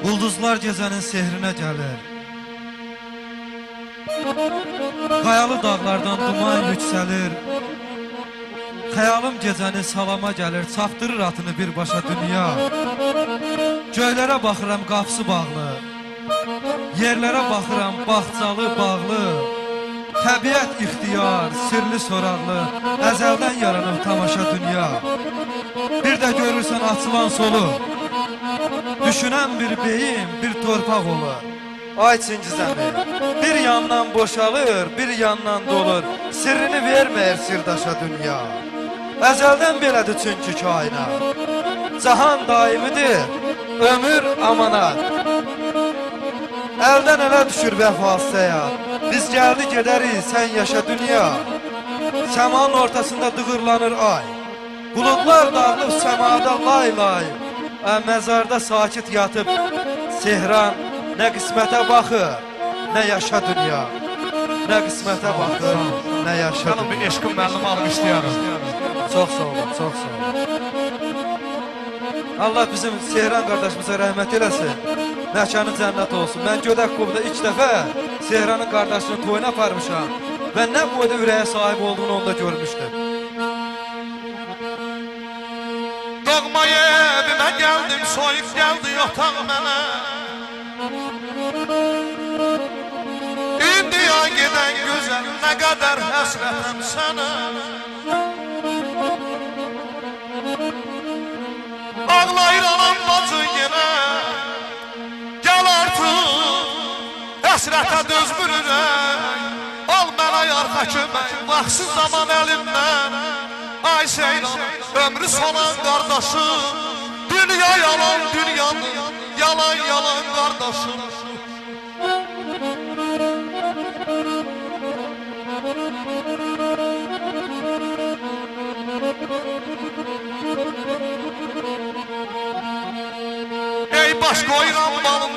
Ulduzlar gecənin sehrinə gəlir. Qayalı dağlardan duman yüksəlir. Xəyalım gecəni salama gəlir, çapdırır atını birbaşa dünya. Göylərə baxıram, qapısı bağlı. Yerlərə baxıram, baxcalı, bağlı. Təbiət ixtiyar, sirli soraqlı. Əzəldən yaranıb tamaşa dünya. Bir də görürsən açılan solu. Düşünən bir beyin, bir torpaq olur. Ay Çingizəmi, bir yandan boşalır, bir yandan dolur. Sirrini verməyir sirdaşa dünya. Əzəldən belədir çünki kainat. Cahan daimidir, ömür amanat. Əldən ələ düşür vəfasız həyat. Biz gəldi gedərik, sən yaşa dünya. Səmanın ortasında dığırlanır ay. Buludlar dağılıb səmada lay lay. Məzarda sakit yatıb Sehran nə qismətə baxır, nə yaşa dünya. Nə qismətə baxır, nə yaşa dünya. Bir eşqin müəllimi almışlayarım. Çox sağ olun, çox sağ olun. Allah bizim Sehran qardaşımıza rəhmət eləsin. Məkanı cənnət olsun. Mən Gödək-Qubda ilk dəfə Sehranın qardaşının toyuna aparmışam. Və nə boyda ürəyə sahib olduğunu onda görmüşdüm. Doğma evimə gəldim, soyuq gəldi yataq mənə. İndiya gedən gözəl, nə qədər həsrətəm sənə. Ağlayıram bacı yenə, gəl artıq, həsrətə dözmür ürək. Al mənə yar xəkimə, vaxtsız zaman əlimdən. Ay Seyran, ömrü solan qardaşım. Dünya yalan, dünyanın yalan yalan qardaşım. Ey baş qoyuram balım